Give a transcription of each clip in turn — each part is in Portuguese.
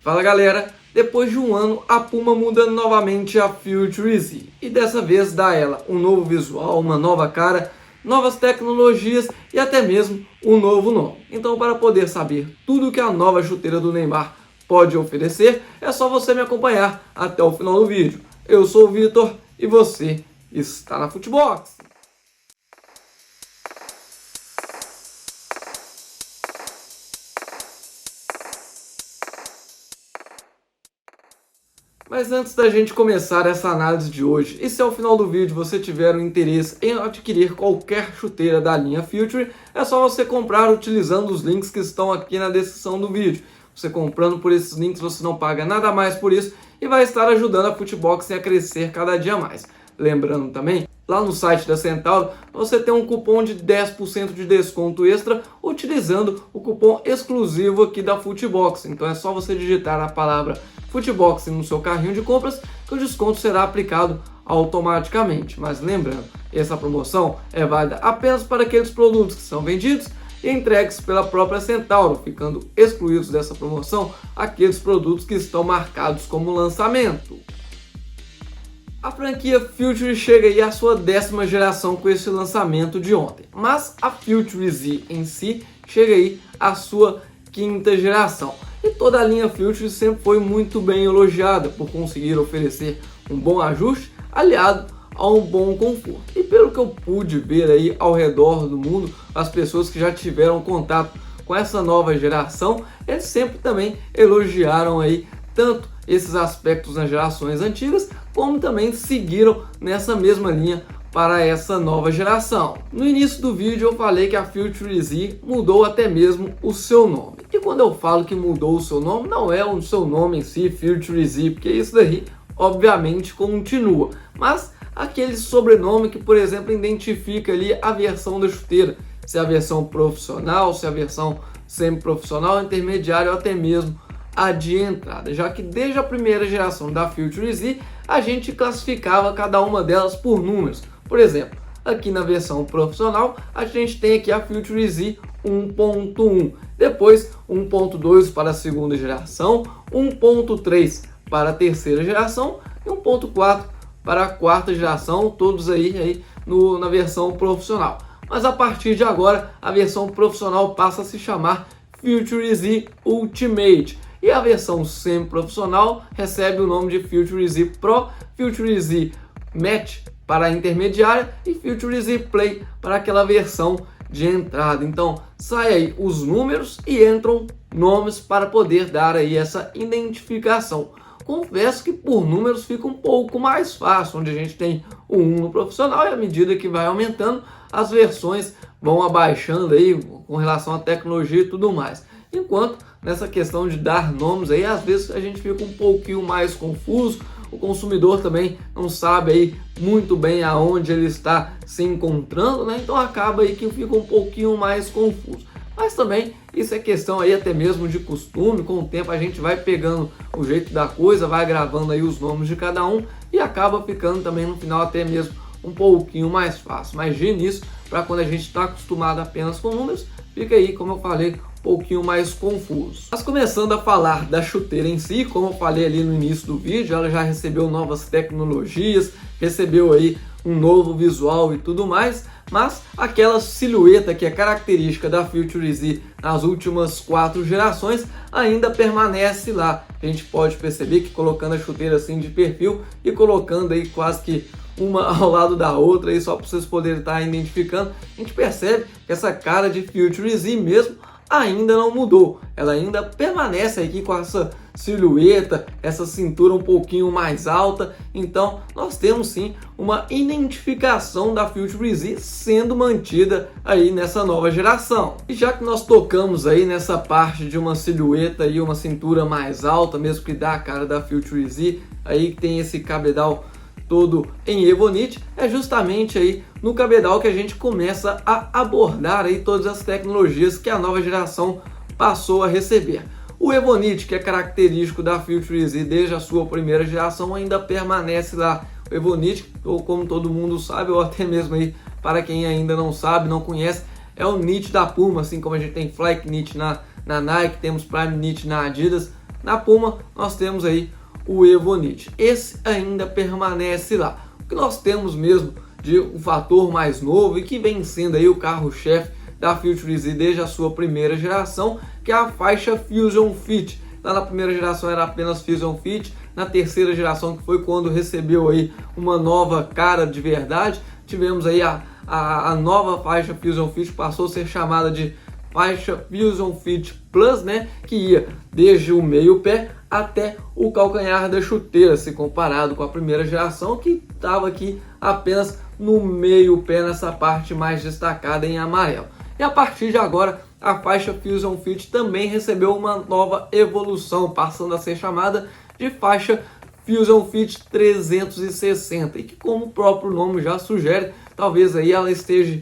Fala galera, depois de um ano a Puma muda novamente a Future Z e dessa vez dá a ela um novo visual, uma nova cara, novas tecnologias e até mesmo um novo nome. Então, para poder saber tudo que a nova chuteira do Neymar pode oferecer, é só você me acompanhar até o final do vídeo. Eu sou o Vitor e você está na Futebox. Mas antes da gente começar essa análise de hoje, e se ao final do vídeo você tiver um interesse em adquirir qualquer chuteira da linha Future, é só você comprar utilizando os links que estão aqui na descrição do vídeo. Você comprando por esses links, você não paga nada mais por isso e vai estar ajudando a Futebox a crescer cada dia mais. Lembrando também, lá no site da Centauro, você tem um cupom de 10% de desconto extra utilizando o cupom exclusivo aqui da Futebox. Então é só você digitar a palavra Futebox no seu carrinho de compras que o desconto será aplicado automaticamente. Mas lembrando, essa promoção é válida apenas para aqueles produtos que são vendidos e entregues pela própria Centauro, ficando excluídos dessa promoção aqueles produtos que estão marcados como lançamento. A franquia Future chega aí à sua 10ª geração com esse lançamento de ontem, mas a Future Z em si chega aí à sua 5ª geração. E toda a linha Future sempre foi muito bem elogiada por conseguir oferecer um bom ajuste aliado a um bom conforto. E pelo que eu pude ver aí ao redor do mundo, as pessoas que já tiveram contato com essa nova geração, eles sempre também elogiaram aí tanto esses aspectos nas gerações antigas, como também seguiram nessa mesma linha para essa nova geração. No início do vídeo eu falei que a Future Z mudou até mesmo o seu nome. E quando eu falo que mudou o seu nome, não é o seu nome em si, Future Z, porque isso daí obviamente continua. Mas aquele sobrenome que, por exemplo, identifica ali a versão da chuteira, se é a versão profissional, se é a versão semi-profissional, intermediária ou até mesmo a de entrada, já que desde a primeira geração da Future Z a gente classificava cada uma delas por números. Por exemplo, aqui na versão profissional a gente tem aqui a Future Z 1.1, depois 1.2 para a segunda geração, 1.3 para a terceira geração e 1.4 para a quarta geração, todos aí na versão profissional. Mas a partir de agora a versão profissional passa a se chamar Future Z Ultimate. E a versão semi-profissional recebe o nome de Future Z Pro, Future Z Match para a intermediária e Future Z Play para aquela versão de entrada. Então sai aí os números e entram nomes para poder dar aí essa identificação. Confesso que por números fica um pouco mais fácil, onde a gente tem o 1 no profissional e à medida que vai aumentando as versões vão abaixando aí com relação à tecnologia e tudo mais. Enquanto nessa questão de dar nomes aí, às vezes a gente fica um pouquinho mais confuso, o consumidor também não sabe aí muito bem aonde ele está se encontrando, né? Então acaba aí que fica um pouquinho mais confuso. Mas também isso é questão aí até mesmo de costume, com o tempo a gente vai pegando o jeito da coisa, vai gravando aí os nomes de cada um e acaba ficando também no final até mesmo um pouquinho mais fácil. Mas de início, para quando a gente está acostumado apenas com números, fica aí, como eu falei, um pouquinho mais confuso. Mas começando a falar da chuteira em si, como eu falei ali no início do vídeo, ela já recebeu novas tecnologias, recebeu aí um novo visual e tudo mais, mas aquela silhueta que é característica da Future Z nas últimas 4 gerações ainda permanece lá. A gente pode perceber que colocando a chuteira assim de perfil e colocando aí quase que uma ao lado da outra, aí só para vocês poderem estar identificando, a gente percebe que essa cara de Future Z mesmo ainda não mudou, ela ainda permanece aqui com essa silhueta, essa cintura um pouquinho mais alta. Então nós temos sim uma identificação da Future Z sendo mantida aí nessa nova geração. E já que nós tocamos aí nessa parte de uma silhueta e uma cintura mais alta, mesmo que dá a cara da Future Z, aí tem esse cabedal todo em Evonite, é justamente aí no cabedal que a gente começa a abordar aí todas as tecnologias que a nova geração passou a receber. O Evonite, que é característico da Future Z desde a sua primeira geração, ainda permanece lá. O Evonite, ou como todo mundo sabe, ou até mesmo aí para quem ainda não sabe, não conhece, é o Knit da Puma, assim como a gente tem Flyknit na Nike, temos Prime Knit na Adidas. Na Puma nós temos aí o Evonit. Esse ainda permanece lá. O que nós temos mesmo de um fator mais novo e que vem sendo aí o carro-chefe da Future Z desde a sua primeira geração, que é a faixa Fusion Fit. Lá na primeira geração era apenas Fusion Fit, na terceira geração, que foi quando recebeu aí uma nova cara de verdade, tivemos aí a nova faixa Fusion Fit, passou a ser chamada de faixa Fusion Fit Plus, né, que ia desde o meio pé até o calcanhar da chuteira, se comparado com a primeira geração, que estava aqui apenas no meio pé, nessa parte mais destacada em amarelo. E a partir de agora, a faixa Fusion Fit também recebeu uma nova evolução, passando a ser chamada de faixa Fusion Fit 360, e que, como o próprio nome já sugere, talvez aí ela esteja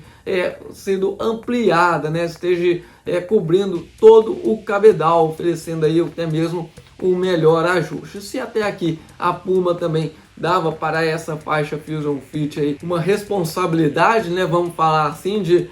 sendo ampliada, né? Esteja cobrindo todo o cabedal, oferecendo aí até mesmo um melhor ajuste. Se até aqui a Puma também dava para essa faixa Fusion Fit aí uma responsabilidade, né? Vamos falar assim, de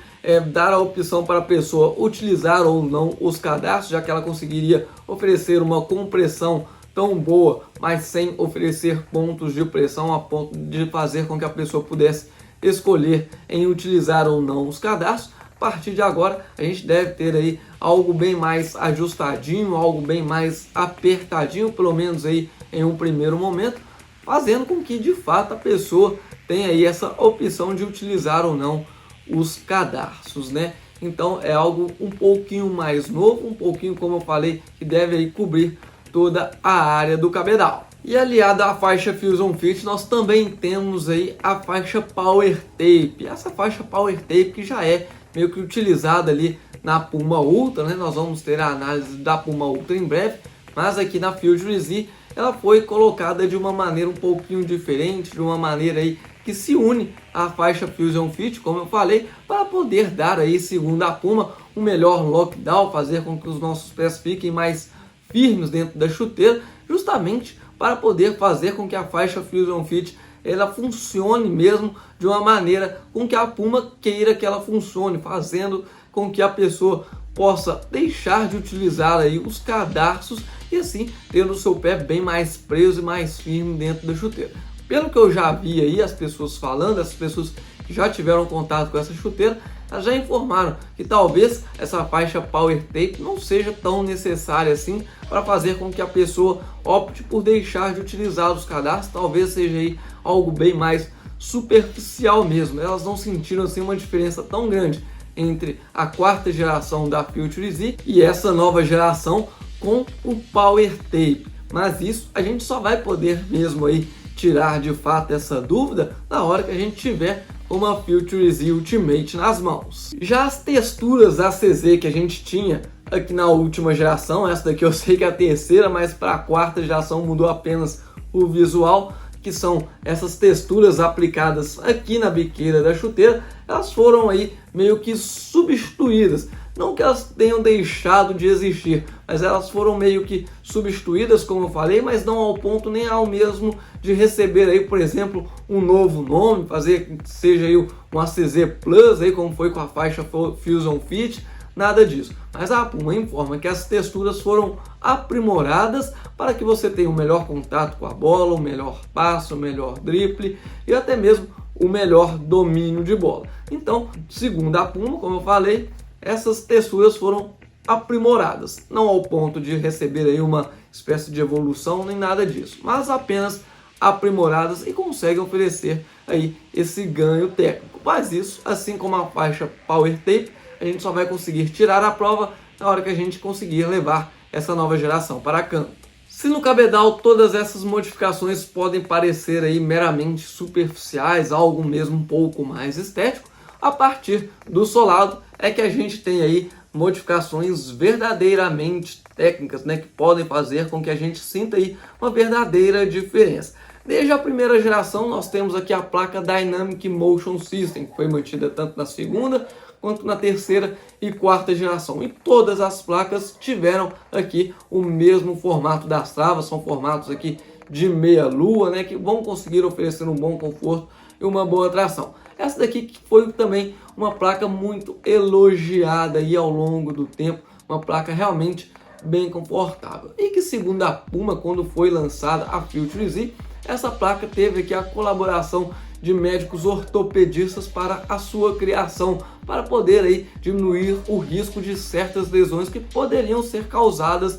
dar a opção para a pessoa utilizar ou não os cadastros, já que ela conseguiria oferecer uma compressão tão boa, mas sem oferecer pontos de pressão a ponto de fazer com que a pessoa pudesse escolher em utilizar ou não os cadastros. A partir de agora a gente deve ter aí algo bem mais ajustadinho, algo bem mais apertadinho, pelo menos aí em um primeiro momento, fazendo com que de fato a pessoa tenha aí essa opção de utilizar ou não os cadarços, né? Então é algo um pouquinho mais novo, um pouquinho, como eu falei, que deve aí cobrir toda a área do cabedal. E aliado à faixa Fusion Fit, nós também temos aí a faixa Power Tape. Essa faixa Power Tape que já é meio que utilizada ali na Puma Ultra, né? Nós vamos ter a análise da Puma Ultra em breve, mas aqui na Future Z ela foi colocada de uma maneira um pouquinho diferente, de uma maneira aí que se une à faixa Fusion Fit, como eu falei, para poder dar aí, segundo a Puma, um melhor lockdown, fazer com que os nossos pés fiquem mais firmes dentro da chuteira, justamente para poder fazer com que a faixa Fusion Fit ela funcione mesmo de uma maneira com que a Puma queira que ela funcione, fazendo com que a pessoa possa deixar de utilizar aí os cadarços e assim ter o seu pé bem mais preso e mais firme dentro da chuteira. Pelo que eu já vi aí as pessoas falando, as pessoas que já tiveram contato com essa chuteira, elas já informaram que talvez essa faixa Power Tape não seja tão necessária assim para fazer com que a pessoa opte por deixar de utilizar os cadastros. Talvez seja aí algo bem mais superficial mesmo. Elas não sentiram assim uma diferença tão grande entre a quarta geração da Future Z e essa nova geração com o Power Tape. Mas isso a gente só vai poder mesmo aí tirar de fato essa dúvida na hora que a gente tiver uma Future Z Ultimate nas mãos. Já as texturas ACZ que a gente tinha aqui na última geração, essa daqui eu sei que é a terceira, mas para a quarta geração mudou apenas o visual, que são essas texturas aplicadas aqui na biqueira da chuteira, elas foram aí meio que substituídas. Não que elas tenham deixado de existir, mas elas foram meio que substituídas, como eu falei, mas não ao ponto nem ao mesmo de receber aí, por exemplo, um novo nome, fazer que seja aí um ACZ Plus, aí, como foi com a faixa Fusion Fit, nada disso. Mas a Puma informa que as texturas foram aprimoradas para que você tenha um melhor contato com a bola, um melhor passo, um melhor drible e até mesmo o melhor domínio de bola. Então, segundo a Puma, como eu falei, essas texturas foram aprimoradas, não ao ponto de receber aí uma espécie de evolução nem nada disso, mas apenas aprimoradas e conseguem oferecer aí esse ganho técnico. Mas isso, assim como a faixa Power Tape, a gente só vai conseguir tirar a prova na hora que a gente conseguir levar essa nova geração para campo. Se no cabedal todas essas modificações podem parecer aí meramente superficiais, algo mesmo um pouco mais estético, a partir do solado é que a gente tem aí modificações verdadeiramente técnicas, né, que podem fazer com que a gente sinta aí uma verdadeira diferença. Desde a primeira geração nós temos aqui a placa Dynamic Motion System, que foi mantida tanto na segunda quanto na terceira e quarta geração. E todas as placas tiveram aqui o mesmo formato das travas, são formatos aqui de meia lua, né, que vão conseguir oferecer um bom conforto e uma boa tração. Essa daqui que foi também uma placa muito elogiada aí ao longo do tempo, uma placa realmente bem confortável. E que segundo a Puma, quando foi lançada a Future Z, essa placa teve aqui a colaboração de médicos ortopedistas para a sua criação, para poder aí diminuir o risco de certas lesões que poderiam ser causadas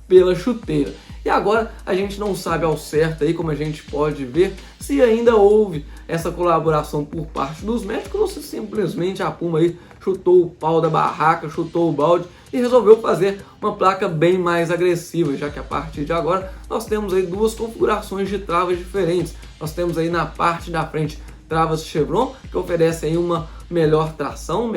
pela chuteira. E agora a gente não sabe ao certo aí, como a gente pode ver, se ainda houve essa colaboração por parte dos médicos ou se simplesmente a Puma aí chutou o pau da barraca, chutou o balde e resolveu fazer uma placa bem mais agressiva, já que a partir de agora nós temos aí duas configurações de travas diferentes. Nós temos aí na parte da frente travas Chevron, que oferecem aí uma melhor tração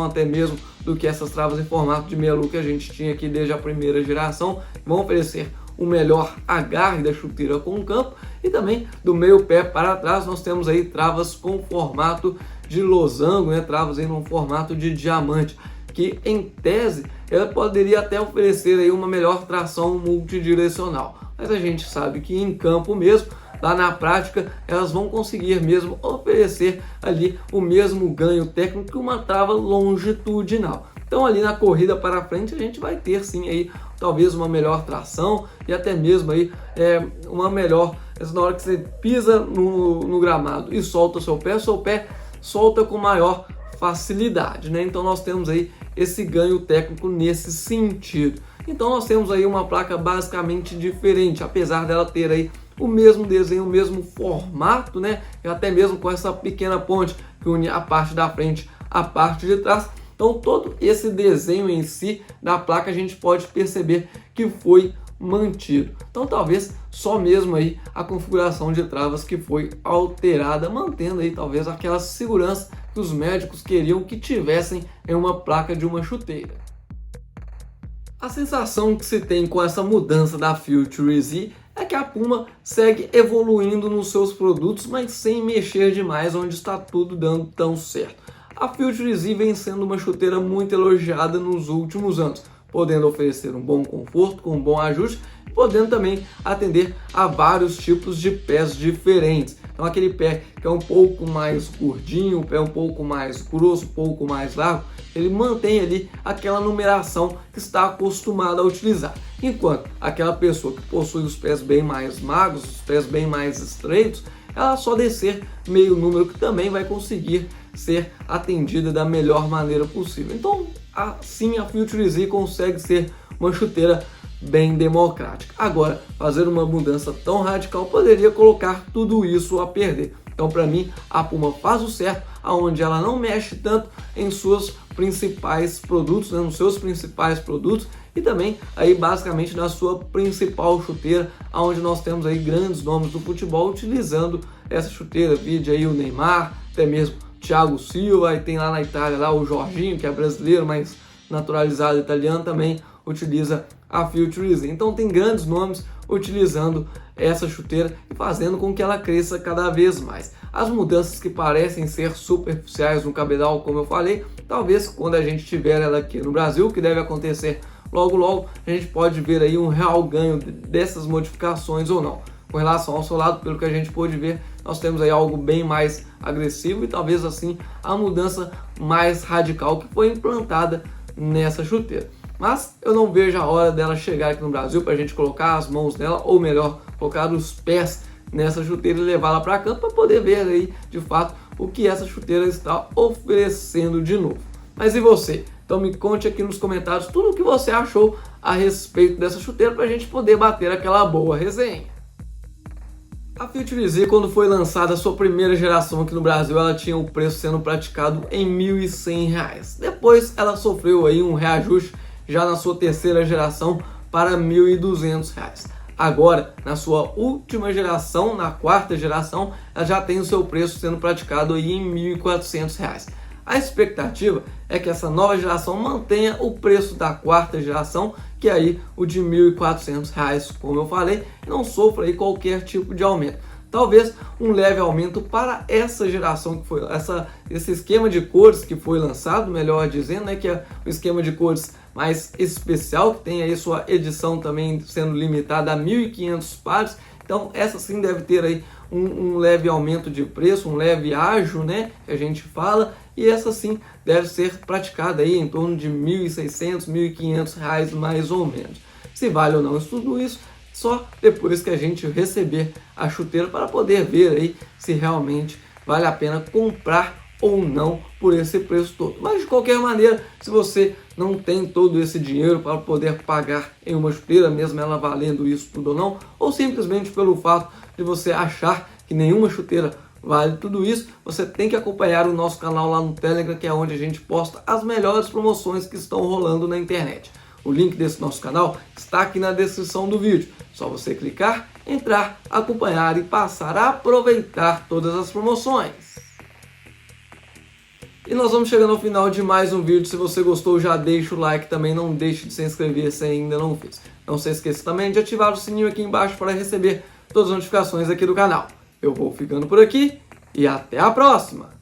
até mesmo do que essas travas em formato de melu que a gente tinha aqui desde a primeira geração, vão oferecer o melhor agarre da chuteira com o campo, e também do meio pé para trás nós temos aí travas com formato de losango, né? Travas aí no formato de diamante, que em tese ela poderia até oferecer aí uma melhor tração multidirecional, mas a gente sabe que em campo mesmo, lá na prática, elas vão conseguir mesmo oferecer ali o mesmo ganho técnico que uma trava longitudinal. Então ali na corrida para frente a gente vai ter sim aí talvez uma melhor tração e até mesmo aí uma melhor, na hora que você pisa no gramado e solta o seu pé solta com maior facilidade, né? Então nós temos aí esse ganho técnico nesse sentido. Então nós temos aí uma placa basicamente diferente, apesar dela ter aí o mesmo desenho, o mesmo formato, né? E até mesmo com essa pequena ponte que une a parte da frente à parte de trás. Então todo esse desenho em si da placa a gente pode perceber que foi mantido. Então talvez só mesmo aí a configuração de travas que foi alterada, mantendo aí talvez aquela segurança que os médicos queriam que tivessem em uma placa de uma chuteira. A sensação que se tem com essa mudança da Future Z é que a Puma segue evoluindo nos seus produtos, mas sem mexer demais, onde está tudo dando tão certo. A Future Z vem sendo uma chuteira muito elogiada nos últimos anos, podendo oferecer um bom conforto, com um bom ajuste, e podendo também atender a vários tipos de pés diferentes. Então aquele pé que é um pouco mais gordinho, um pé um pouco mais grosso, um pouco mais largo, ele mantém ali aquela numeração que está acostumado a utilizar. Enquanto aquela pessoa que possui os pés bem mais magros, os pés bem mais estreitos, ela só descer meio número que também vai conseguir ser atendida da melhor maneira possível. Então assim a Future Z consegue ser uma chuteira bem democrática. Agora, fazer uma mudança tão radical poderia colocar tudo isso a perder. Então, para mim, a Puma faz o certo, aonde ela não mexe tanto em seus principais produtos, né, nos seus principais produtos, e também aí basicamente na sua principal chuteira, aonde nós temos aí grandes nomes do futebol utilizando essa chuteira. Vide aí o Neymar, até mesmo Thiago Silva, e tem lá na Itália lá o Jorginho, que é brasileiro, mas naturalizado italiano, também utiliza a Future Z. Então tem grandes nomes utilizando essa chuteira e fazendo com que ela cresça cada vez mais. As mudanças que parecem ser superficiais no cabedal, como eu falei, talvez quando a gente tiver ela aqui no Brasil, que deve acontecer logo logo, a gente pode ver aí um real ganho dessas modificações ou não. Com relação ao solado, pelo que a gente pôde ver, nós temos aí algo bem mais agressivo e talvez assim a mudança mais radical que foi implantada nessa chuteira. Mas eu não vejo a hora dela chegar aqui no Brasil para a gente colocar as mãos nela, ou melhor, colocar os pés nessa chuteira e levá-la para campo para poder ver aí de fato o que essa chuteira está oferecendo de novo. Mas e você? Então me conte aqui nos comentários tudo o que você achou a respeito dessa chuteira para a gente poder bater aquela boa resenha. A Future Z, quando foi lançada a sua primeira geração aqui no Brasil, ela tinha o preço sendo praticado em R$ 1.100. Depois ela sofreu aí um reajuste já na sua terceira geração para R$ 1.200. Agora, na sua última geração, na quarta geração, ela já tem o seu preço sendo praticado aí em R$ 1.400. A expectativa é que essa nova geração mantenha o preço da quarta geração, que é aí o de R$ 1.400, como eu falei, e não sofra aí qualquer tipo de aumento. Talvez um leve aumento para essa geração que foi esse esquema de cores que foi lançado, melhor dizendo, né, que é o esquema de cores mais especial, que tem aí sua edição também sendo limitada a 1.500 pares. Então essa sim deve ter aí um leve aumento de preço, um leve ágio, né, que a gente fala, e essa sim deve ser praticada aí em torno de R$ 1.600, R$ 1.500 mais ou menos. Se vale ou não tudo isso, só depois que a gente receber a chuteira para poder ver aí se realmente vale a pena comprar ou não por esse preço todo. Mas de qualquer maneira, se você não tem todo esse dinheiro para poder pagar em uma chuteira, mesmo ela valendo isso tudo ou não, ou simplesmente pelo fato de você achar que nenhuma chuteira vale tudo isso, você tem que acompanhar o nosso canal lá no Telegram, que é onde a gente posta as melhores promoções que estão rolando na internet. O link desse nosso canal está aqui na descrição do vídeo. Só você clicar, entrar, acompanhar e passar a aproveitar todas as promoções. E nós vamos chegando ao final de mais um vídeo. Se você gostou, já deixa o like. Também não deixe de se inscrever se ainda não fez. Não se esqueça também de ativar o sininho aqui embaixo para receber todas as notificações aqui do canal. Eu vou ficando por aqui e até a próxima!